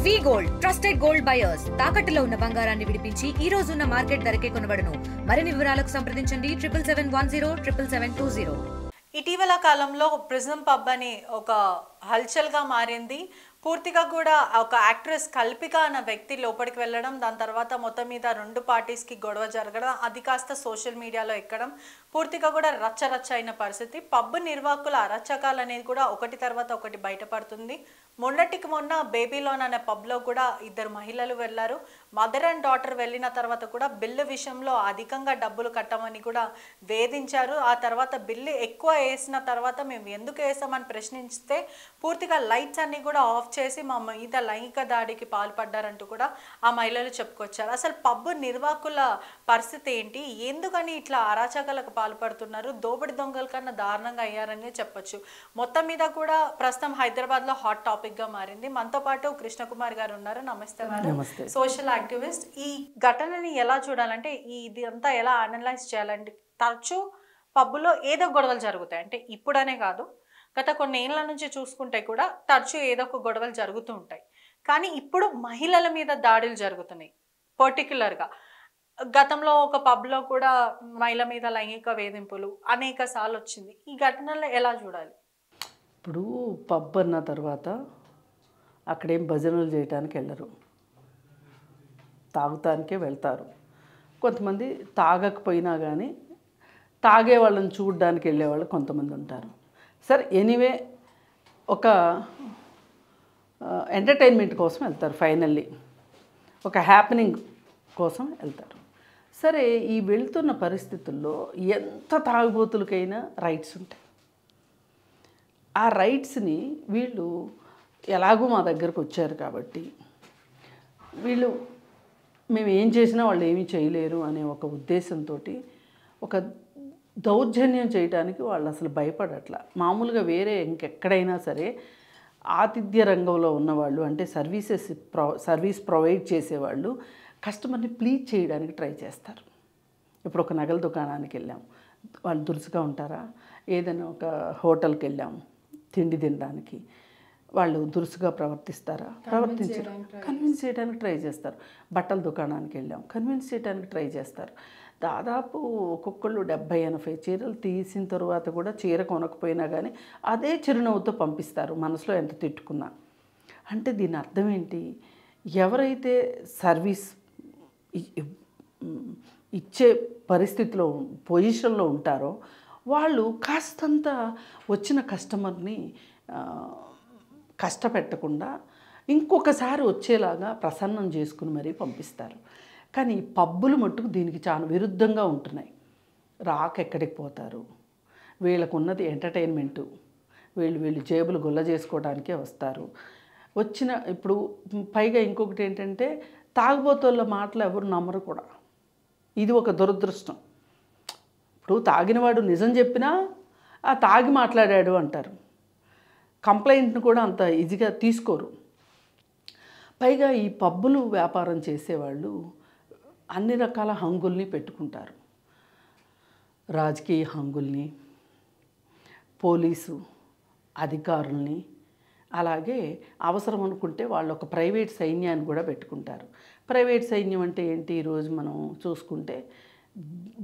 వి gold trusted gold buyers తాకట్టులో ఉన్న బంగారాన్ని విడిపించి ఈ రోజు ఉన్న మార్కెట్ ధరకే కొనబడును. మరిన్ని వివరాలకు సంప్రదించండి 7710 ఇటీవల కాలంలో ప్రిజం పబ్ అని ఒక హల్చల్గా మారింది. పూర్తిగా కూడా ఒక యాక్ట్రెస్ కల్పిక అన్న వ్యక్తి లోపలికి వెళ్ళడం, దాని తర్వాత మొత్తం మీద రెండు పార్టీస్కి గొడవ జరగడం, అది కాస్త సోషల్ మీడియాలో ఎక్కడం, పూర్తిగా కూడా రచ్చరచ్చ అయిన పరిస్థితి. పబ్ నిర్వాహకుల అరచకాలు అనేది కూడా ఒకటి తర్వాత ఒకటి బయటపడుతుంది. మొన్నటికి మొన్న బేబీలోన్ అనే పబ్లో కూడా ఇద్దరు మహిళలు వెళ్ళారు. మదర్ అండ్ డాటర్ వెళ్ళిన తర్వాత కూడా బిల్లు విషయంలో అధికంగా డబ్బులు కట్టమని కూడా వేధించారు. ఆ తర్వాత బిల్లు ఎక్కువ వేసిన తర్వాత మేము ఎందుకు వేసామని ప్రశ్నిస్తే పూర్తిగా లైట్స్ అన్ని కూడా ఆఫ్ చేసి మా మీద లైంగిక దాడికి పాల్పడ్డారంటూ కూడా ఆ మహిళలు చెప్పుకొచ్చారు. అసలు పబ్ నిర్వాహకుల పరిస్థితి ఏంటి, ఎందుకని ఇట్లా అరాచకాలకు పాల్పడుతున్నారు, దోపిడి దొంగల కన్నా దారుణంగా అయ్యారని చెప్పొచ్చు. మొత్తం మీద కూడా ప్రస్తుతం హైదరాబాద్లో హాట్ టాపిక్ గా మారింది. మనతో పాటు కృష్ణకుమార్ గారు ఉన్నారు. నమస్తే మేడం, సోషల్ యాక్టివిస్ట్. ఈ ఘటనని ఎలా చూడాలంటే, ఇది అంతా ఎలా అనలైజ్ చేయాలంటే, తరచూ పబ్బులో ఏదో గొడవలు జరుగుతాయి. అంటే ఇప్పుడనే కాదు, గత కొన్ని ఏళ్ల నుంచి చూసుకుంటే కూడా తరచూ ఏదో ఒక గొడవలు జరుగుతూ ఉంటాయి. కానీ ఇప్పుడు మహిళల మీద దాడులు జరుగుతున్నాయి. పర్టికులర్గా గతంలో ఒక పబ్లో కూడా మహిళ మీద లైంగిక వేధింపులు అనేక సార్లు వచ్చింది. ఈ ఘటనలో ఎలా చూడాలి? ఇప్పుడు పబ్ అన్న తర్వాత అక్కడేం భజనలు చేయడానికి వెళ్ళరు, తాగుతానికే వెళ్తారు. కొంతమంది తాగకపోయినా కానీ తాగే వాళ్ళని చూడడానికి వెళ్ళేవాళ్ళు కొంతమంది ఉంటారు. సరే, ఎనీవే ఒక ఎంటర్టైన్మెంట్ కోసం వెళ్తారు, ఫైనల్లీ ఒక హ్యాపెనింగ్ కోసం వెళ్తారు. సరే, ఈ వెళ్తున్న పరిస్థితుల్లో ఎంత తాగుబోతులకైనా రైట్స్ ఉంటాయి. ఆ రైట్స్ని వీళ్ళు ఎలాగో మా దగ్గరకు వచ్చారు కాబట్టి వీళ్ళు మేము ఏం చేసినా వాళ్ళు ఏమీ చేయలేరు అనే ఒక ఉద్దేశంతో ఒక దౌర్జన్యం చేయడానికి వాళ్ళు అసలు భయపడట్లా. మామూలుగా వేరే ఇంకెక్కడైనా సరే ఆతిథ్య రంగంలో ఉన్నవాళ్ళు, అంటే సర్వీస్ ప్రొవైడ్ చేసేవాళ్ళు కస్టమర్ని ప్లీజ్ చేయడానికి ట్రై చేస్తారు. ఇప్పుడు ఒక నగల దుకాణానికి వెళ్ళాం, వాళ్ళు దురుసుగా ఉంటారా? ఏదైనా ఒక హోటల్కి వెళ్ళాం తిండి తినడానికి, వాళ్ళు దురుసుగా ప్రవర్తిస్తారా? ప్రవర్తించరు. కన్విన్స్ చేయడానికి ట్రై చేస్తారు. బట్టల దుకాణానికి వెళ్ళాం, కన్విన్స్ చేయడానికి ట్రై చేస్తారు. దాదాపు ఒక్కొక్కళ్ళు 70-80 చీరలు తీసిన తర్వాత కూడా చీర కొనకపోయినా కానీ అదే చిరునవ్వుతో పంపిస్తారు, మనసులో ఎంత తిట్టుకున్నా. అంటే దీని అర్థం ఏంటి? ఎవరైతే సర్వీస్ ఇచ్చే పరిస్థితిలో పొజిషన్లో ఉంటారో వాళ్ళు కాస్తంత వచ్చిన కస్టమర్ని కష్టపెట్టకుండా ఇంకొకసారి వచ్చేలాగా ప్రసన్నం చేసుకుని మరీ పంపిస్తారు. కానీ పబ్బులు మట్టుకు దీనికి చాలా విరుద్ధంగా ఉంటున్నాయి. ఎక్కడికి పోతారు, వీళ్ళకు ఉన్నది ఎంటర్టైన్మెంటు, వీళ్ళు జేబులు గుల్ల చేసుకోవడానికే వస్తారు. ఇప్పుడు పైగా ఇంకొకటి ఏంటంటే, తాగుబోతుల మాటలు ఎవరు నమ్మరు కూడా. ఇది ఒక దురదృష్టం. ఇప్పుడు తాగినవాడు నిజం చెప్పినా తాగి మాట్లాడాడు అంటారు. కంప్లైంట్ను కూడా అంత ఈజీగా తీసుకోరు. పైగా ఈ పబ్బులు వ్యాపారం చేసేవాళ్ళు అన్ని రకాల హంగుల్ని పెట్టుకుంటారు. రాజకీయ హంగుల్ని, పోలీసు అధికారుల్ని, అలాగే అవసరం అనుకుంటే వాళ్ళు ఒక ప్రైవేట్ సైన్యాన్ని కూడా పెట్టుకుంటారు. ప్రైవేట్ సైన్యం అంటే ఏంటి? ఈరోజు మనం చూసుకుంటే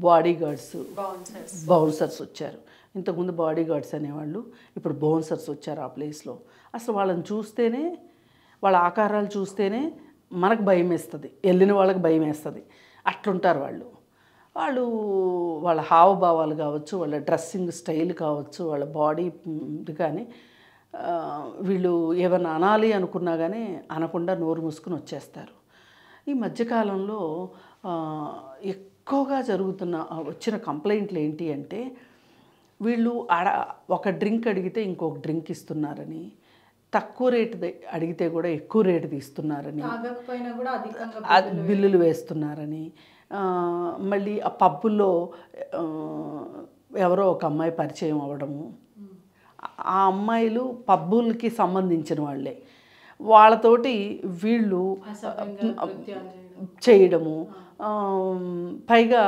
బాడీ గార్డ్స్, బౌన్సర్స్ వచ్చారు. ఇంతకుముందు బాడీ గార్డ్స్ అనేవాళ్ళు, ఇప్పుడు బౌన్సర్స్ వచ్చారు ఆ ప్లేస్లో. అసలు వాళ్ళని చూస్తేనే, వాళ్ళ ఆకారాలు చూస్తేనే మనకు భయం వేస్తుంది, వెళ్ళిన వాళ్ళకి భయం వేస్తుంది. అట్లుంటారు వాళ్ళ హావభావాలు కావచ్చు, వాళ్ళ డ్రెస్సింగ్ స్టైల్ కావచ్చు, వాళ్ళ బాడీ కానీ వీళ్ళు ఏమైనా అనాలి అనుకున్నా కానీ అనకుండా నోరు మూసుకుని వచ్చేస్తారు. ఈ మధ్యకాలంలో ఎక్కువగా వచ్చిన కంప్లైంట్లు ఏంటి అంటే, వీళ్ళు ఒక డ్రింక్ అడిగితే ఇంకొక డ్రింక్ ఇస్తున్నారని, తక్కువ రేటు అడిగితే కూడా ఎక్కువ రేటు తీస్తున్నారని, బిల్లులు వేస్తున్నారని, మళ్ళీ ఆ పబ్బుల్లో ఎవరో ఒక అమ్మాయి పరిచయం అవ్వడము, ఆ అమ్మాయిలు పబ్బులకి సంబంధించిన వాళ్ళే, వాళ్ళతోటి వీళ్ళు చేయడము, పైగా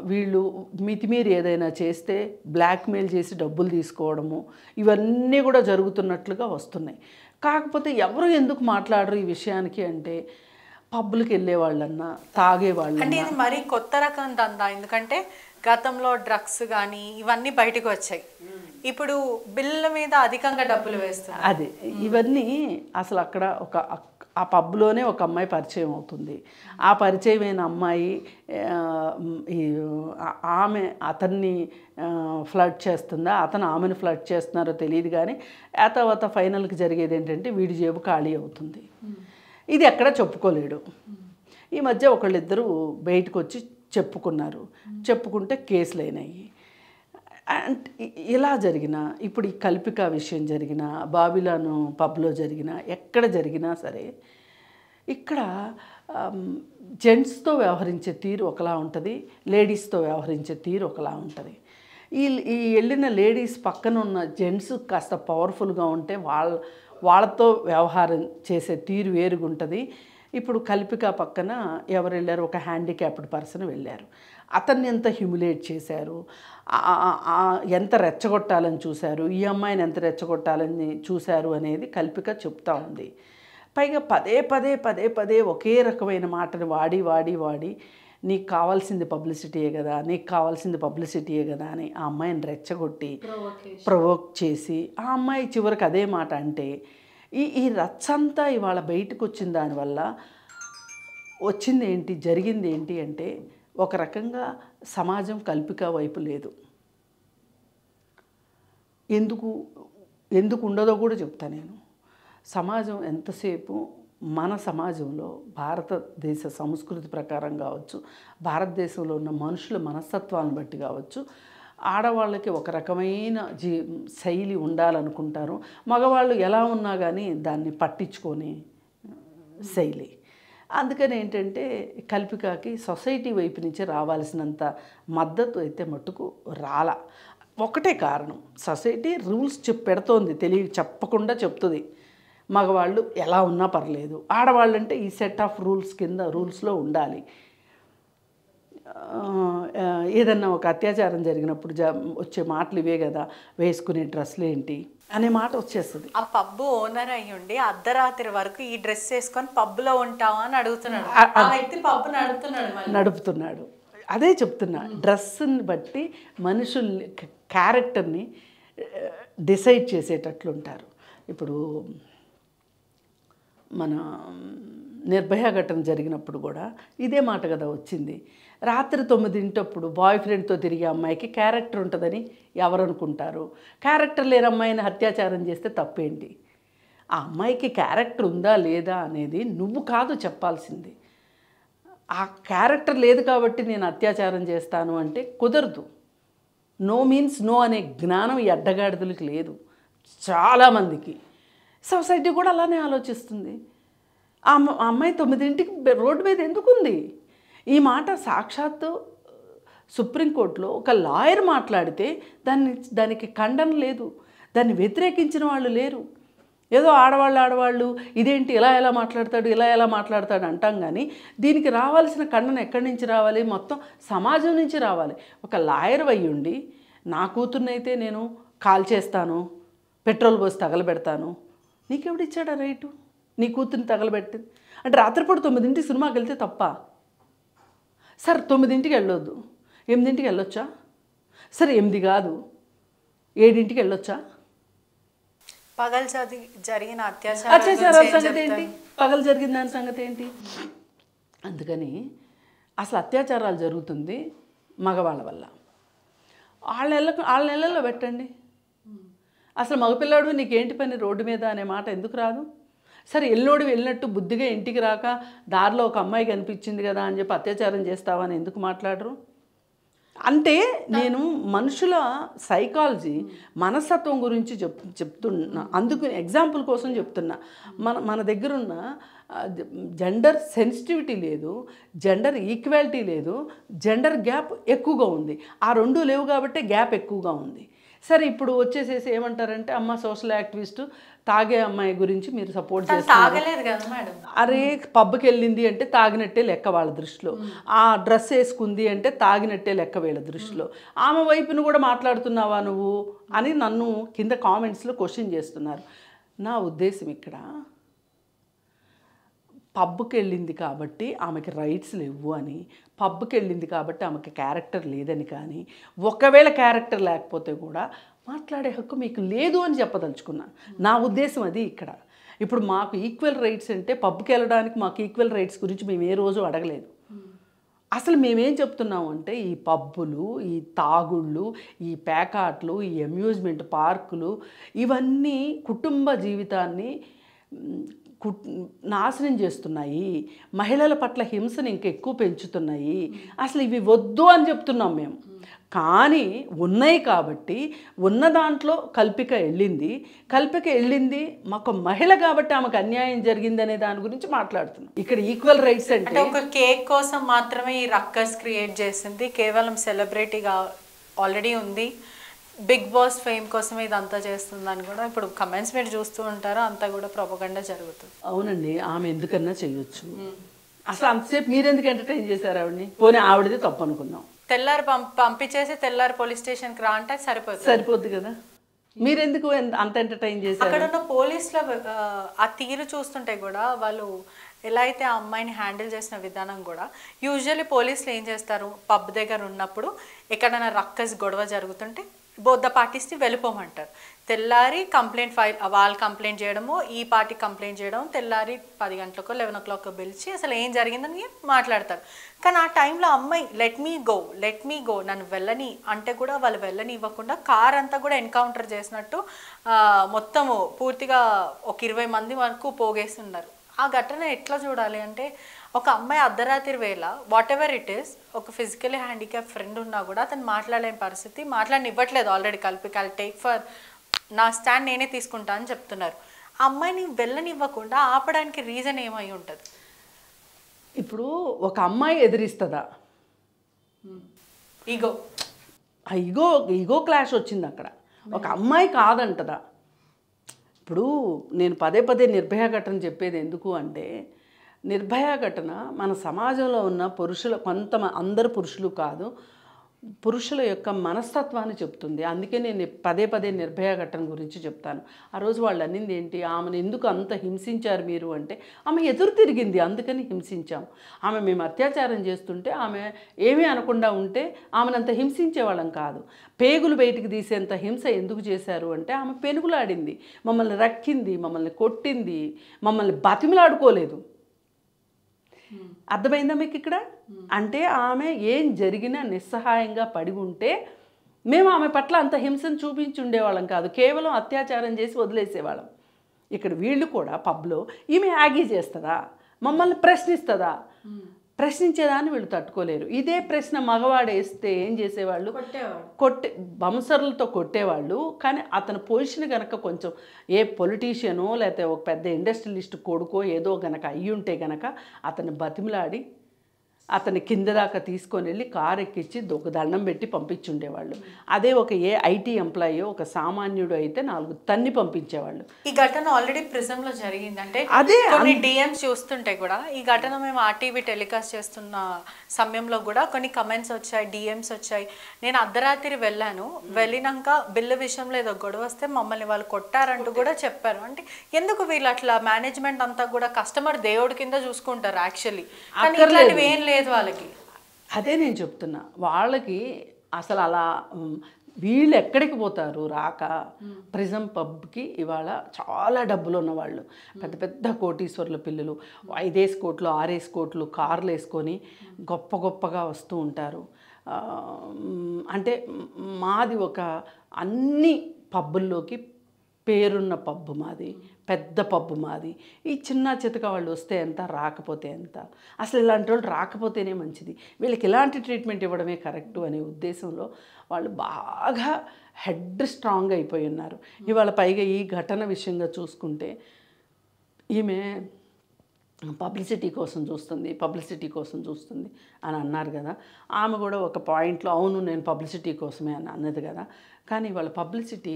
వీళ్ళు మితిమీరి ఏదైనా చేస్తే బ్లాక్మెయిల్ చేసి డబ్బులు తీసుకోవడము, ఇవన్నీ కూడా జరుగుతున్నట్లుగా వస్తున్నాయి. కాకపోతే ఎవరు ఎందుకు మాట్లాడరు ఈ విషయానికి అంటే పబ్బులకు వెళ్ళేవాళ్ళన్నా తాగేవాళ్ళన్నా. అంటే ఇది మరీ కొత్త రకం దందా, ఎందుకంటే గతంలో డ్రగ్స్ కానీ ఇవన్నీ బయటకు వచ్చాయి, ఇప్పుడు బిల్లుల మీద అధికంగా డబ్బులు వేస్తున్నారు. అదే ఇవన్నీ అసలు అక్కడ ఆ పబ్లోనే ఒక అమ్మాయి పరిచయం అవుతుంది. ఆ పరిచయమైన అమ్మాయి ఆమె అతన్ని ఫ్లర్ట్ చేస్తుందా, అతను ఆమెను ఫ్లర్ట్ చేస్తున్నారో తెలియదు. కానీ ఆ తర్వాత ఫైనల్కి జరిగేది ఏంటంటే వీడి జేబు ఖాళీ అవుతుంది. ఇది ఎక్కడ చెప్పుకోలేడు. ఈ మధ్య ఒకళ్ళిద్దరూ బయటకు వచ్చి చెప్పుకున్నారు. చెప్పుకుంటే కేసులు అయినాయి. అంటే ఇలా జరిగిన ఇప్పుడు ఈ కల్పిక విషయం జరిగిన, బాబిలాను పబ్లో జరిగిన, ఎక్కడ జరిగినా సరే ఇక్కడ జెంట్స్తో వ్యవహరించే తీరు ఒకలా ఉంటుంది, లేడీస్తో వ్యవహరించే తీరు ఒకలా ఉంటుంది. ఈ వెళ్ళిన లేడీస్ పక్కన ఉన్న జెంట్స్ కాస్త పవర్ఫుల్గా ఉంటే వాళ్ళతో వ్యవహారం చేసే తీరు వేరుగా ఉంటుంది. ఇప్పుడు కల్పిక పక్కన ఎవరు వెళ్ళారు, ఒక హ్యాండిక్యాప్డ్ పర్సన్ వెళ్ళారు. అతన్ని ఎంత హ్యూమిలేట్ చేశారు, ఎంత రెచ్చగొట్టాలని చూశారు, ఈ అమ్మాయిని ఎంత రెచ్చగొట్టాలని చూశారు అనేది కల్పిక చెప్తా ఉంది. పైగా పదే పదే పదే పదే ఒకే రకమైన మాటను వాడి నీకు కావాల్సింది పబ్లిసిటీయే కదా, నీకు కావాల్సింది పబ్లిసిటీయే కదా అని ఆ అమ్మాయిని రెచ్చగొట్టి ప్రొవోక్ చేసి ఆ అమ్మాయి చివరికి అదే మాట అంటే ఈ రచ్చంతా ఇవాళ బయటకు వచ్చిన దానివల్ల వచ్చింది ఏంటి, జరిగింది ఏంటి అంటే ఒక రకంగా సమాజం కల్పిక వైపు లేదు. ఎందుకు ఉండదో కూడా చెప్తా నేను. సమాజం ఎంతసేపు మన సమాజంలో భారతదేశ సంస్కృతి ప్రకారం కావచ్చు, భారతదేశంలో ఉన్న మనుషుల మనస్తత్వాలను బట్టి కావచ్చు, ఆడవాళ్ళకి ఒక రకమైన శైలి ఉండాలనుకుంటారు. మగవాళ్ళు ఎలా ఉన్నా కానీ దాన్ని పట్టించుకొని శైలి. అందుకని ఏంటంటే కల్పికకి సొసైటీ వైపు నుంచి రావాల్సినంత మద్దతు అయితే మట్టుకు రాలా. ఒకటే కారణం, సొసైటీ రూల్స్ పెడుతోంది, చెప్పకుండా చెప్తుంది. మగవాళ్ళు ఎలా ఉన్నా పర్లేదు, ఆడవాళ్ళు అంటే ఈ సెట్ ఆఫ్ రూల్స్ కింద రూల్స్లో ఉండాలి. ఏదన్నా ఒక అత్యాచారం జరిగినప్పుడు వచ్చే మాటలు ఇవే కదా, వేసుకునే డ్రెస్సులు ఏంటి అనే మాట వచ్చేస్తుంది. ఆ పబ్బు ఓనర్ అయ్యి ఉండి అర్ధరాత్రి వరకు ఈ డ్రెస్ వేసుకొని పబ్లో ఉంటావా అని అడుగుతున్నాడు. ఆ వ్యక్తి పబ్బు నడుపుతున్నాడు. అదే చెప్తున్నా, డ్రెస్సుని బట్టి మనుషుల్ని క్యారెక్టర్ని డిసైడ్ చేసేటట్లు ఉంటారు. ఇప్పుడు మన నిర్భయ ఘటన జరిగినప్పుడు కూడా ఇదే మాట కదా వచ్చింది. రాత్రి 9 బాయ్ ఫ్రెండ్తో తిరిగే అమ్మాయికి క్యారెక్టర్ ఉంటుందని ఎవరు అనుకుంటారు? క్యారెక్టర్ లేని అమ్మాయిని అత్యాచారం చేస్తే తప్పేంటి? ఆ అమ్మాయికి క్యారెక్టర్ ఉందా లేదా అనేది నువ్వు కాదు చెప్పాల్సింది. ఆ క్యారెక్టర్ లేదు కాబట్టి నేను అత్యాచారం చేస్తాను అంటే కుదరదు. నో మీన్స్ నో అనే జ్ఞానం ఈ అడ్డగాడిదలకి లేదు చాలామందికి. సొసైటీ కూడా అలానే ఆలోచిస్తుంది. ఆ అమ్మాయి 9 రోడ్డు మీద ఎందుకుంది? ఈ మాట సాక్షాత్తు సుప్రీంకోర్టులో ఒక లాయర్ మాట్లాడితే దానికి ఖండన లేదు, దాన్ని వ్యతిరేకించిన వాళ్ళు లేరు. ఏదో ఆడవాళ్ళు ఇదేంటి ఎలా మాట్లాడతాడు అంటాం. కానీ దీనికి రావాల్సిన ఖండన ఎక్కడి నుంచి రావాలి? మొత్తం సమాజం నుంచి రావాలి. ఒక లాయర్ అయ్యుండి నా కూతుర్నైతే నేను కాల్ చేస్తాను, పెట్రోల్ పోసి తగలబెడతాను, నీకెవడిచ్చాడా రైటు? నీ కూతుర్ని తగలబెట్టింది అంటే రాత్రిపూట 9 సినిమాకి వెళ్తే తప్ప? సరే 9 వెళ్ళొద్దు, 8 వెళ్ళొచ్చా? సరే 8 కాదు 7 వెళ్ళొచ్చా? పగలు జరిగిన అత్యాచారాల సంగతి ఏంటి? పగలు జరిగిన దాని సంగతి ఏంటి? అందుకని అసలు అత్యాచారాలు జరుగుతుంది మగవాళ్ళ వల్ల. వాళ్ళ నెలల్లో పెట్టండి. అసలు మగపిల్లాడు నీకేంటి పని రోడ్డు మీద అనే మాట ఎందుకు రాదు? సరే ఎల్లోడు వెళ్ళినట్టు బుద్ధిగా ఇంటికి రాక దారిలో ఒక అమ్మాయి కనిపించింది కదా అని చెప్పి అత్యాచారం చేస్తావని ఎందుకు మాట్లాడరు? అంటే నేను మనుషుల సైకాలజీ, మనస్తత్వం గురించి చెప్తున్నా. అందుకు ఎగ్జాంపుల్ కోసం చెప్తున్నా. మన దగ్గర ఉన్న జెండర్ సెన్సిటివిటీ లేదు, జెండర్ ఈక్వాలిటీ లేదు, జెండర్ గ్యాప్ ఎక్కువగా ఉంది. ఆ రెండు లేవు కాబట్టి గ్యాప్ ఎక్కువగా ఉంది. సరే ఇప్పుడు వచ్చేసేసి ఏమంటారంటే అమ్మ సోషల్ యాక్టివిస్టు తాగే అమ్మాయి గురించి మీరు సపోర్ట్ చేస్తారు. అరే పబ్కి వెళ్ళింది అంటే తాగినట్టే లెక్క వాళ్ళ దృష్టిలో, ఆ డ్రెస్ వేసుకుంది అంటే తాగినట్టే లెక్క వీళ్ళ దృష్టిలో. ఆమె వైపును కూడా మాట్లాడుతున్నావా నువ్వు అని నన్ను కింద కామెంట్స్లో క్వశ్చన్ చేస్తున్నారు. నా ఉద్దేశం ఇక్కడ పబ్కి వెళ్ళింది కాబట్టి ఆమెకి రైట్స్ లేవు అని, పబ్కి వెళ్ళింది కాబట్టి ఆమెకి క్యారెక్టర్ లేదని, కానీ ఒకవేళ క్యారెక్టర్ లేకపోతే కూడా మాట్లాడే హక్కు మీకు లేదు అని చెప్పదలుచుకున్నాను. నా ఉద్దేశం అది ఇక్కడ. ఇప్పుడు మాకు ఈక్వల్ రైట్స్ అంటే పబ్కి వెళ్ళడానికి మాకు ఈక్వల్ రైట్స్ గురించి మేము ఏ రోజు అడగలేదు. అసలు మేమేం చెప్తున్నాము అంటే ఈ పబ్బులు, ఈ తాగుళ్ళు, ఈ పేకాట్లు, ఈ అమ్యూజ్మెంట్ పార్కులు ఇవన్నీ కుటుంబ జీవితాన్ని నాశనం చేస్తున్నాయి, మహిళల పట్ల హింసను ఇంకెక్కువ పెంచుతున్నాయి. అసలు ఇవి వద్దు అని చెప్తున్నాం మేము. కానీ ఉన్నాయి కాబట్టి ఉన్న దాంట్లో కల్పిక వెళ్ళింది మాకు మహిళ కాబట్టి ఆమెకు అన్యాయం జరిగింది అనే దాని గురించి మాట్లాడుతున్నాం. ఇక్కడ ఈక్వల్ రైట్స్ అంటే ఒక కేక్ కోసం మాత్రమే ఈ రక్కస్ క్రియేట్ చేసింది, కేవలం సెలబ్రిటీగా ఆల్రెడీ ఉంది, బిగ్ బాస్ ఫేమ్ కోసమే ఇదంతా చేస్తుందని కూడా ఇప్పుడు కమెంట్స్ మీరు చూస్తూ ఉంటారు, అంతా కూడా ప్రొపగండా జరుగుతుంది. అవునండి, ఆమె ఎందుకన్నా చేయొచ్చు. అసలు అంతసేపు మీరెందుకు ఎంటర్టైన్ చేశారు ఆవిడని? పోనీ ఆవిడది తప్పు అనుకుందాం. తెల్లారి పంపించేసి తెల్లారి పోలీస్ స్టేషన్కి రా అంటే సరిపోద్ది కదా. మీరెందుకు అంత ఎంటర్టైన్ చేశారు? అక్కడ ఉన్న పోలీసుల ఆ తీరు చూస్తుంటే కూడా వాళ్ళు ఎలా అయితే ఆ అమ్మాయిని హ్యాండిల్ చేసిన విధానం కూడా, యూజువల్లీ పోలీసులు ఏం చేస్తారు, పబ్ దగ్గర ఉన్నప్పుడు ఎక్కడైనా రక్కస్ గొడవ జరుగుతుంటే బోత్ ద పార్టీస్ని వెళ్ళిపోమంటారు. తెల్లారి కంప్లైంట్ ఫైల్, వాళ్ళు కంప్లైంట్ చేయడము, ఈ పార్టీ కంప్లైంట్ చేయడం, తెల్లారి 10 గంటలకో 11 o'clock పిలిచి అసలు ఏం జరిగిందని మాట్లాడతారు. కానీ ఆ టైంలో అమ్మాయి లెట్ మీ గో నన్ను వెళ్ళని అంటే కూడా వాళ్ళు వెళ్ళని ఇవ్వకుండా కార్ అంతా కూడా ఎన్కౌంటర్ చేసినట్టు మొత్తము పూర్తిగా ఒక 20 మంది వరకు పోగేస్తున్నారు. ఆ ఘటన ఎట్లా చూడాలి అంటే, ఒక అమ్మాయి అర్ధరాత్రి వేళ వాట్ ఎవర్ ఇట్ ఈస్, ఒక ఫిజికలీ హ్యాండిక్యాప్ ఫ్రెండ్ ఉన్నా కూడా అతను మాట్లాడలేని పరిస్థితి, మాట్లాడనివ్వట్లేదు. ఆల్రెడీ కల్పిక టేక్ ఫర్ నా స్టాండ్ నేనే తీసుకుంటా అని చెప్తున్నారు. ఆ అమ్మాయిని వెళ్ళనివ్వకుండా ఆపడానికి రీజన్ ఏమై ఉంటుంది? ఇప్పుడు ఒక అమ్మాయి ఎదిరిస్తుందా? ఈగో క్లాష్ వచ్చింది అక్కడ. ఒక అమ్మాయి కాదంటదా? ఇప్పుడు నేను పదే నిర్భయ ఘటన చెప్పేది ఎందుకు అంటే, నిర్భయ ఘటన మన సమాజంలో ఉన్న పురుషుల అందరు పురుషులు కాదు, పురుషుల యొక్క మనస్తత్వాన్ని చెప్తుంది. అందుకే నేను పదే నిర్భయ ఘటన గురించి చెప్తాను. ఆ రోజు వాళ్ళు అన్నింది ఏంటి, ఆమెను ఎందుకు అంత హింసించారు మీరు అంటే, ఆమె ఎదురు తిరిగింది అందుకని హింసించాం. మేము అత్యాచారం చేస్తుంటే ఆమె ఏమీ అనకుండా ఉంటే ఆమెను అంత హింసించేవాళ్ళం కాదు. పేగులు బయటికి తీసేంత హింస ఎందుకు చేశారు అంటే, ఆమె పెనుగులాడింది, మమ్మల్ని రక్కింది, మమ్మల్ని కొట్టింది, మమ్మల్ని బతిమిలాడుకోలేదు. అర్థమైందా మీకు ఇక్కడ? అంటే ఆమె ఏం జరిగినా నిస్సహాయంగా పడి ఉంటే మేము ఆమె పట్ల అంత హింసను చూపించి ఉండేవాళ్ళం కాదు, కేవలం అత్యాచారం చేసి వదిలేసేవాళ్ళం. ఇక్కడ వీళ్ళు కూడా పబ్లో ఈమె యాగీ చేస్తుందా, మమ్మల్ని ప్రశ్నిస్తుందా, ప్రశ్నించేదాన్ని వీళ్ళు తట్టుకోలేరు. ఇదే ప్రశ్న మగవాడు వేస్తే ఏం చేసేవాళ్ళు, బౌన్సర్లతో కొట్టేవాళ్ళు. కానీ అతని పొజిషన్ కనుక కొంచెం ఏ పొలిటీషియనో లేకపోతే ఒక పెద్ద ఇండస్ట్రియలిస్ట్ కొడుకో ఏదో గనక అయ్యుంటే గనక అతన్ని బతిమిలాడి అతన్ని కింద దాకా తీసుకొని వెళ్ళి కారు ఎక్కించి ఒక దండం పెట్టి పంపించుండేవాళ్ళు. అదే ఒక ఐటీ ఎంప్లాయీ ఒక సామాన్యుడు అయితే 4 తన్ని పంపించేవాళ్ళు. ఈ ఘటన ఆల్రెడీ ప్రిజంలో జరిగింది. అంటే అదే కొన్ని డిఎమ్స్ చూస్తుంటే కూడా ఈ ఘటన మేము ఆర్టీవీ టెలికాస్ట్ చేస్తున్న సమయంలో కూడా కొన్ని కమెంట్స్ వచ్చాయి, డిఎమ్స్ వచ్చాయి. నేను అర్ధరాత్రి వెళ్ళాను, వెళ్ళినాక బిల్లు విషయంలో ఏదో గొడవ వస్తే మమ్మల్ని వాళ్ళు కొట్టారంటూ కూడా చెప్పారు. అంటే ఎందుకు వీళ్ళు అట్లా మేనేజ్మెంట్ అంతా కూడా కస్టమర్ దేవుడి కింద చూసుకుంటారు యాక్చువల్లీ, కానీ ఇట్లాంటివి ఏం లేదు వాళ్ళకి. అదే నేను చెప్తున్నా, వాళ్ళకి అసలు అలా వీళ్ళు ఎక్కడికి పోతారు రాక. ప్రిజం పబ్కి ఇవాళ చాలా డబ్బులు ఉన్నవాళ్ళు, పెద్ద కోటీశ్వర్ల పిల్లలు 5 కోట్లు 6 కోట్లు కార్లు వేసుకొని గొప్పగా వస్తూ ఉంటారు. అంటే మాది ఒక అన్ని పబ్బుల్లోకి పేరున్న పబ్బు మాది, పెద్ద పబ్బు మాది. ఈ చిన్న చితక వాళ్ళు వస్తే ఎంత, రాకపోతే ఎంత. అసలు ఇలాంటి వాళ్ళు రాకపోతేనే మంచిది, వీళ్ళకి ఇలాంటి ట్రీట్మెంట్ ఇవ్వడమే కరెక్టు అనే ఉద్దేశంలో వాళ్ళు బాగా హెడ్ స్ట్రాంగ్ అయిపోయి ఉన్నారు. ఇవాళ పైగా ఈ ఘటన విషయంగా చూసుకుంటే ఈమె పబ్లిసిటీ కోసం చూస్తుంది అని అన్నారు కదా. ఆమె కూడా ఒక పాయింట్లో అవును నేను పబ్లిసిటీ కోసమే అని అన్నది కదా. కానీ వాళ్ళ పబ్లిసిటీ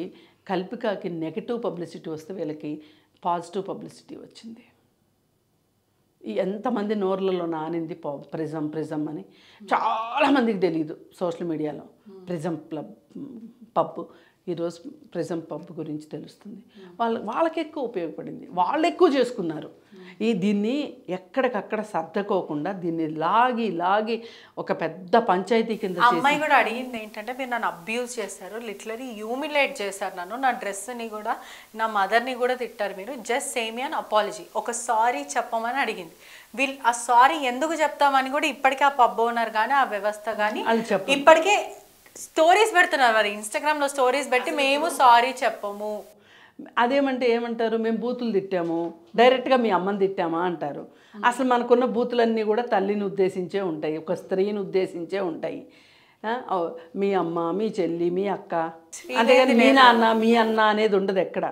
కల్పికకి నెగటివ్ పబ్లిసిటీ వస్తే వీళ్ళకి పాజిటివ్ పబ్లిసిటీ వచ్చింది. ఎంతమంది నోర్లలో నానింది ప్రిజం అని చాలామందికి తెలియదు సోషల్ మీడియాలో. ప్రిజం పబ్ ఈరోజు ప్రిజం పబ్ గురించి తెలుస్తుంది. వాళ్ళకి ఎక్కువ ఉపయోగపడింది, వాళ్ళు ఎక్కువ చేసుకున్నారు. దీన్ని ఎక్కడికక్కడ సర్దుకోకుండా దీన్ని లాగి ఒక పెద్ద పంచాయతీ కింద అమ్మాయి కూడా అడిగింది ఏంటంటే, మీరు నన్ను అబ్యూజ్ చేశారు, లిటరలీ హ్యూమిలేట్ చేశారు, నా డ్రెస్ని కూడా నా మదర్ని కూడా తిట్టారు, మీరు జస్ట్ సేమ్ అన్ అపాలజీ, ఒక సారీ చెప్పమని అడిగింది. వీళ్ళు ఆ సారీ ఎందుకు చెప్తామని కూడా ఇప్పటికే ఆ పబ్ ఓనర్ కానీ ఆ వ్యవస్థ కానీ ఇప్పటికే స్టోరీస్ పెడుతున్నారు. మరి ఇన్స్టాగ్రామ్లో స్టోరీస్ పెట్టి మేము సారీ చెప్పము. అదేమంటే ఏమంటారు, మేము బూతులు తిట్టాము, డైరెక్ట్గా మీ అమ్మని తిట్టామా అంటారు. అసలు మనకున్న బూతులన్నీ కూడా తల్లిని ఉద్దేశించే ఉంటాయి, ఒక స్త్రీని ఉద్దేశించే ఉంటాయి. మీ అమ్మ, మీ చెల్లి, మీ అక్క, అంతేగాని మీ నాన్న, మీ అన్న అనేది ఉండదు ఎక్కడ.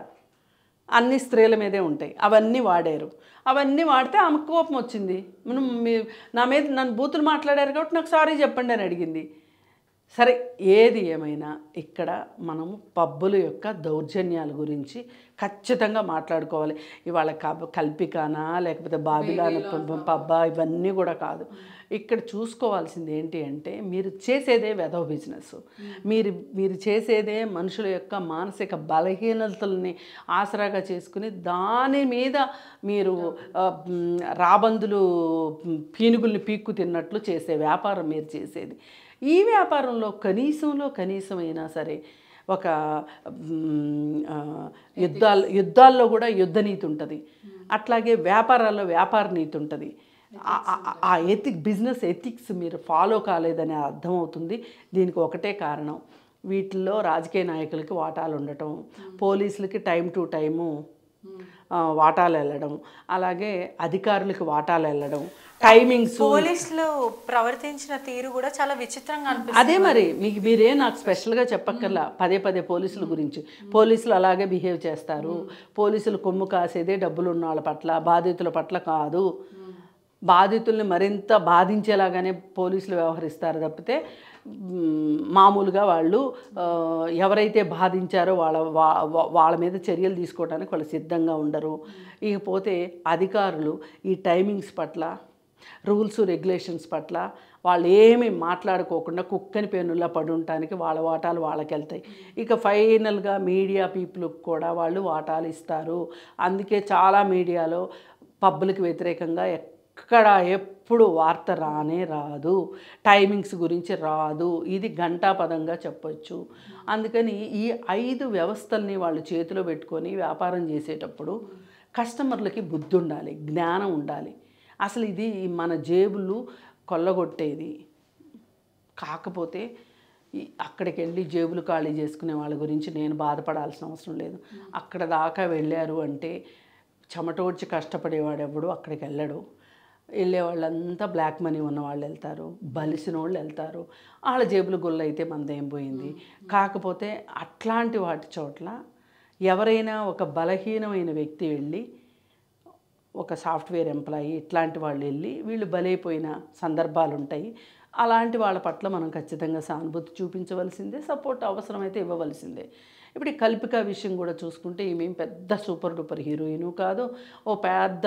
అన్ని స్త్రీల మీదే ఉంటాయి. అవన్నీ వాడారు. అవన్నీ వాడితే ఆమెకు కోపం వచ్చింది. నా మీద నన్ను బూతులు మాట్లాడారు కాబట్టి నాకు సారీ చెప్పండి అని అడిగింది. సరే, ఏది ఏమైనా ఇక్కడ మనము పబ్బుల యొక్క దౌర్జన్యాల గురించి ఖచ్చితంగా మాట్లాడుకోవాలి. ఇవాళ కల్పికానా లేకపోతే బాబిలాన పబ్బా ఇవన్నీ కూడా కాదు. ఇక్కడ చూసుకోవాల్సింది ఏంటి అంటే, మీరు చేసేదే వెధవ బిజినెస్. మీరు చేసేదే మనుషుల యొక్క మానసిక బలహీనతల్ని ఆసరాగా చేసుకుని దాని మీద మీరు రాబందులు పీనుగుల్ని పీక్కు తిన్నట్లు చేసే వ్యాపారం మీరు చేసేది. ఈ వ్యాపారంలో కనీసమైనా సరే ఒక యుద్ధాల్లో కూడా యుద్ధ నీతి ఉంటుంది, అట్లాగే వ్యాపారాల్లో వ్యాపార నీతి ఉంటుంది. ఆ బిజినెస్ ఎథిక్స్ మీరు ఫాలో కాలేదని అర్థమవుతుంది. దీనికి ఒకటే కారణం, వీటిల్లో రాజకీయ నాయకులకి వాటాలు ఉండటం, పోలీసులకి టైం టు టైము వాటాలు వెళ్ళడం, అలాగే అధికారులకు వాటాలు వెళ్ళడం, టైమింగ్స్. పోలీసులు ప్రవర్తించిన తీరు కూడా చాలా విచిత్రంగా అనిపిస్తుంది. అదే మరి మీరే నాకు స్పెషల్గా చెప్పక్కర్లా, పదే పోలీసుల గురించి. పోలీసులు అలాగే బిహేవ్ చేస్తారు. పోలీసులు కొమ్ము కాసేదే డబ్బులు ఉన్న వాళ్ళ పట్ల, బాధితుల పట్ల కాదు. బాధితుల్ని మరింత బాధించేలాగానే పోలీసులు వ్యవహరిస్తారు తప్పితే మామూలుగా వాళ్ళు ఎవరైతే బాధించారో వాళ్ళ మీద చర్యలు తీసుకోవడానికి వాళ్ళు సిద్ధంగా ఉండరు. ఇకపోతే అధికారులు ఈ టైమింగ్స్ పట్ల, రూల్స్ రెగ్యులేషన్స్ పట్ల వాళ్ళు ఏమీ మాట్లాడుకోకుండా కుక్కని పేనుల్లా పడి ఉండటానికి వాళ్ళ వాటాలు వాళ్ళకి వెళ్తాయి. ఇక ఫైనల్గా మీడియా పీపుల్కి కూడా వాళ్ళు వాటాలు ఇస్తారు. అందుకే చాలా మీడియాలో పబ్బులకు వ్యతిరేకంగా ఎక్కడ ఎప్పుడు వార్త రాదు, టైమింగ్స్ గురించి రాదు. ఇది ఘంటాపదంగా చెప్పొచ్చు. అందుకని ఈ 5 వ్యవస్థల్ని వాళ్ళు చేతిలో పెట్టుకొని వ్యాపారం చేసేటప్పుడు కస్టమర్లకి బుద్ధి ఉండాలి, జ్ఞానం ఉండాలి. అసలు ఇది మన జేబులు కొల్లగొట్టేది. కాకపోతే అక్కడికి వెళ్ళి జేబులు ఖాళీ చేసుకునే వాళ్ళ గురించి నేను బాధపడాల్సిన అవసరం లేదు. అక్కడ దాకా వెళ్ళారు అంటే చెమటోడ్చి కష్టపడేవాడెవడు అక్కడికి వెళ్ళడు. వెళ్ళే వాళ్ళంతా బ్లాక్ మనీ ఉన్న వాళ్ళు వెళ్తారు, బలిసిన వాళ్ళు వెళ్తారు. వాళ్ళ జేబులు గుల్ల అయితే మనదేం పోయింది. కాకపోతే అట్లాంటి వాటి చోట్ల ఎవరైనా ఒక బలహీనమైన వ్యక్తి వెళ్ళి, ఒక సాఫ్ట్వేర్ ఎంప్లాయీ ఇట్లాంటి వాళ్ళు వెళ్ళి వీళ్ళు బలైపోయిన సందర్భాలు ఉంటాయి. అలాంటి వాళ్ళ పట్ల మనం ఖచ్చితంగా సానుభూతి చూపించవలసిందే, సపోర్ట్ అవసరమైతే ఇవ్వవలసిందే. ఇప్పుడు ఈ కల్పిక విషయం కూడా చూసుకుంటే ఈమె పెద్ద సూపర్ డూపర్ హీరోయిను కాదు, ఓ పెద్ద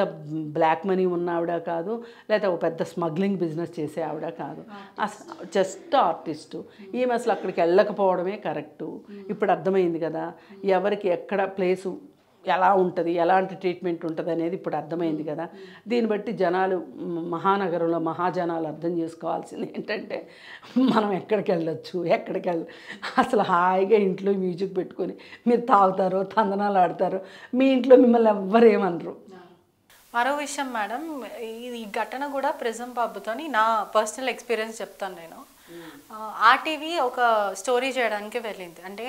బ్లాక్ మనీ ఉన్న ఆవిడ కాదు, లేదా ఓ పెద్ద స్మగ్లింగ్ బిజినెస్ చేసే ఆవిడ కాదు. అసలు జస్ట్ ఆర్టిస్టు. ఈమె అసలు అక్కడికి వెళ్ళకపోవడమే కరెక్టు. ఇప్పుడు అర్థమైంది కదా ఎవరికి ఎక్కడ ప్లేసు ఎలా ఉంటుంది, ఎలాంటి ట్రీట్మెంట్ ఉంటుంది అనేది ఇప్పుడు అర్థమైంది కదా. దీన్ని బట్టి జనాలు, మహానగరంలో మహాజనాలు అర్థం చేసుకోవాల్సింది ఏంటంటే, మనం ఎక్కడికి వెళ్ళొచ్చు, అసలు హాయిగా ఇంట్లో మ్యూజిక్ పెట్టుకొని మీరు తాగుతారో తందనాలు ఆడతారో, మీ ఇంట్లో మిమ్మల్ని ఎవ్వరు ఏమనరు. మరో విషయం మేడం, ఈ ఘటన కూడా ప్రిజం పబ్తోని నా పర్సనల్ ఎక్స్పీరియన్స్ చెప్తాను నేను. ఆర్టీవీ ఒక స్టోరీ చేయడానికి వెళ్ళింది. అంటే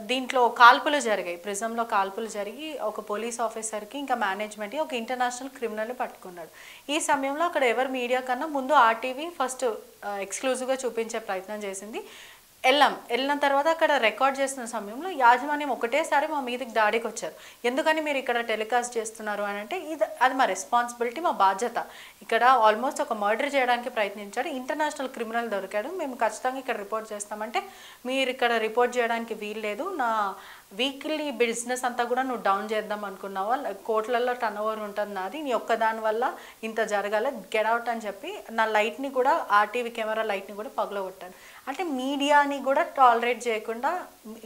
దీంట్లో కాల్పులు జరిగాయి, ప్రిజంలో కాల్పులు జరిగి ఒక పోలీస్ ఆఫీసర్కి ఇంకా మేనేజ్మెంట్కి ఒక ఇంటర్నేషనల్ క్రిమినల్ని పట్టుకున్నాడు. ఈ సమయంలో అక్కడ ఎవరు మీడియా కన్నా ముందు ఆర్టీవీ ఫస్ట్ ఎక్స్క్లూజివ్గా చూపించే ప్రయత్నం చేసింది. వెళ్ళిన తర్వాత అక్కడ రికార్డ్ చేస్తున్న సమయంలో యాజమాన్యం ఒకటేసారి మా మీదకి దాడికి వచ్చారు. ఎందుకని మీరు ఇక్కడ టెలికాస్ట్ చేస్తున్నారు అని అంటే, అది మా రెస్పాన్సిబిలిటీ, మా బాధ్యత. ఇక్కడ ఆల్మోస్ట్ ఒక మర్డర్ చేయడానికి ప్రయత్నించాడు, ఇంటర్నేషనల్ క్రిమినల్ దొరికాడు, మేము ఖచ్చితంగా ఇక్కడ రిపోర్ట్ చేస్తామంటే, మీరు ఇక్కడ రిపోర్ట్ చేయడానికి వీల్లేదు, నా వీక్లీ బిజినెస్ అంతా కూడా నువ్వు డౌన్ చేద్దాం అనుకున్నావా, కోట్లలో టర్న్ ఓవర్ ఉంటుంది నాది, నీ ఒక్కదాని వల్ల ఇంత జరగాలి, గెట్ అవుట్ అని చెప్పి నా లైట్ని కూడా ఆర్టీవీ కెమెరా లైట్ని కూడా పగలగొట్టాను. అంటే మీడియాని కూడా టాలరేట్ చేయకుండా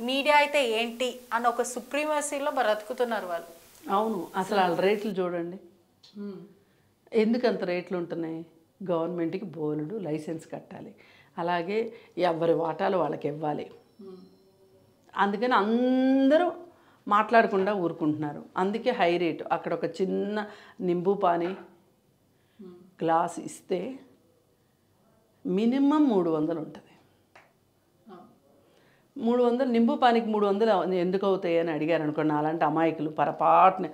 మీడియా అయితే ఏంటి అని ఒక సుప్రీమసీలో బ్రతుకుతున్నారు వాళ్ళు. అవును, అసలు వాళ్ళ రేట్లు చూడండి, ఎందుకు అంత రేట్లు ఉంటున్నాయి? గవర్నమెంట్కి బోలెడు లైసెన్స్ కట్టాలి, అలాగే ఎవరి వాటాలు వాళ్ళకి ఇవ్వాలి. అందుకని అందరూ మాట్లాడకుండా ఊరుకుంటున్నారు, అందుకే హై రేటు. అక్కడ ఒక చిన్న నింబు పానీ గ్లాస్ ఇస్తే మినిమం 300 ఉంటుంది. 300 నింబు పానికి 300 ఎందుకు అవుతాయి అని అడిగారు అనుకోండి, అలాంటి అమాయకులు పొరపాటున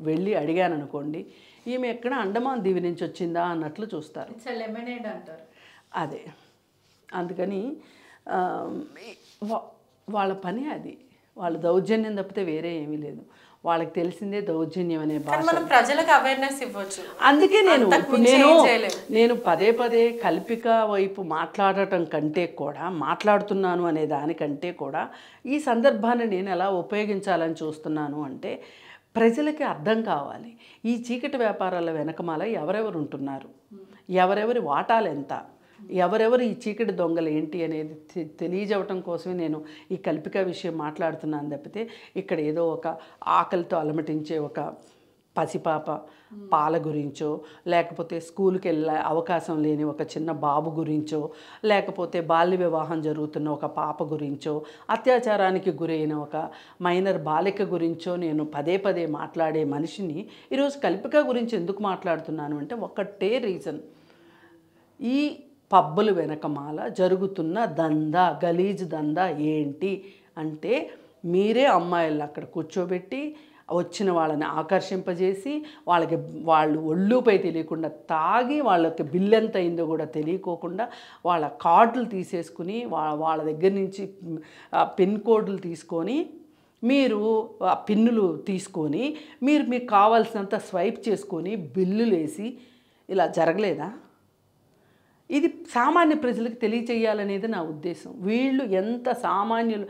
వెళ్ళి అడిగాను అనుకోండి, ఈమె ఎక్కడ అండమాన్ దీవి నుంచి వచ్చిందా అన్నట్లు చూస్తారు. లెమనేడ్ అంటారు. అదే, అందుకని వాళ్ళ పని అది, వాళ్ళ దౌర్జన్యం తప్పితే వేరే ఏమీ లేదు. వాళ్ళకి తెలిసిందే దౌర్జన్యం అనే భాష. మనం ప్రజలకు అవేర్నెస్ ఇవ్వచ్చు. అందుకే నేను పదే పదే కల్పిక వైపు మాట్లాడటం కంటే కూడా, మాట్లాడుతున్నాను అనే దానికంటే కూడా ఈ సందర్భాన్ని నేను ఎలా ఉపయోగించాలని చూస్తున్నాను అంటే, ప్రజలకి అర్థం కావాలి ఈ చీకటి వ్యాపారాల వెనకమాల ఎవరెవరు ఉంటున్నారు, ఎవరెవరి వాటాలు ఎంత, ఎవరెవరు ఈ చీకటి దొంగలు ఏంటి అనేది తెలియజేయటం కోసమే నేను ఈ కల్పిక విషయం మాట్లాడుతున్నాను తప్పితే, ఇక్కడ ఏదో ఒక ఆకలితో అలమటించే ఒక పసిపాప పాల గురించో, లేకపోతే స్కూల్కి వెళ్ళే అవకాశం లేని ఒక చిన్న బాబు గురించో, లేకపోతే బాల్య వివాహం జరుగుతున్న ఒక పాప గురించో, అత్యాచారానికి గురైన ఒక మైనర్ బాలిక గురించో నేను పదే పదే మాట్లాడే మనిషిని ఈరోజు కల్పిక గురించి ఎందుకు మాట్లాడుతున్నాను అంటే, ఒకటే రీజన్, ఈ పబ్బులు వెనకమాల జరుగుతున్న దందా, గలీజ్ దందా ఏంటి అంటే, మీరే అమ్మాయిలను అక్కడ కూర్చోబెట్టి వచ్చిన వాళ్ళని ఆకర్షింపజేసి వాళ్ళు ఒళ్ళుపై తెలియకుండా తాగి వాళ్ళకి బిల్ ఎంత అయిందో కూడా తెలియకోకుండా వాళ్ళ కార్డులు తీసేసుకుని వాళ్ళ దగ్గర నుంచి పిన్ కోడ్లు తీసుకొని, మీరు పిన్నులు తీసుకొని మీకు కావాల్సినంత స్వైప్ చేసుకొని బిల్లులు వేసి, ఇలా జరగలేదా? ఇది సామాన్య ప్రజలకు తెలియచేయాలనేది నా ఉద్దేశం. వీళ్ళు ఎంత సామాన్యులు,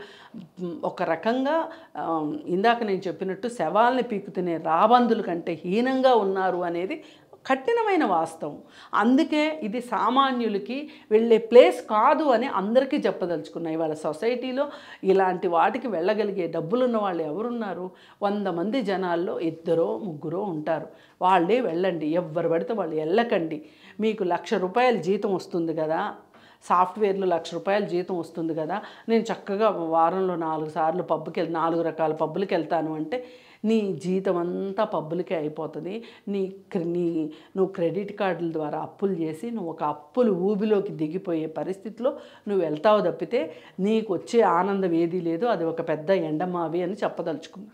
ఒక రకంగా ఇందాక నేను చెప్పినట్టు శవాల్ని పీకుతునే రాబందుల కంటే హీనంగా ఉన్నారు అనేది కఠినమైన వాస్తవం. అందుకే ఇది సామాన్యులకి వెళ్ళే ప్లేస్ కాదు అని అందరికీ చెప్పదలుచుకున్నాయి. వాళ్ళ సొసైటీలో ఇలాంటి వాటికి వెళ్ళగలిగే డబ్బులున్న వాళ్ళు ఎవరున్నారు? 100 మంది జనాల్లో 2 3 ఉంటారు. వాళ్ళే వెళ్ళండి, ఎవరు పడితే వాళ్ళు వెళ్ళకండి. మీకు ₹1,00,000 జీతం వస్తుంది కదా, సాఫ్ట్వేర్లో ₹1,00,000 జీతం వస్తుంది కదా, నేను చక్కగా వారంలో 4 సార్లు పబ్కి 4 రకాల పబ్బులకి వెళ్తాను అంటే, నీ జీతం అంతా పబ్బులకే అయిపోతుంది. నువ్వు క్రెడిట్ కార్డుల ద్వారా అప్పులు చేసి నువ్వు ఒక అప్పులు ఊబిలోకి దిగిపోయే పరిస్థితిలో నువ్వు వెళ్తావు తప్పితే నీకు వచ్చే ఆనందం ఏదీ లేదు. అది ఒక పెద్ద ఎండమావి అని చెప్పదలుచుకున్నా.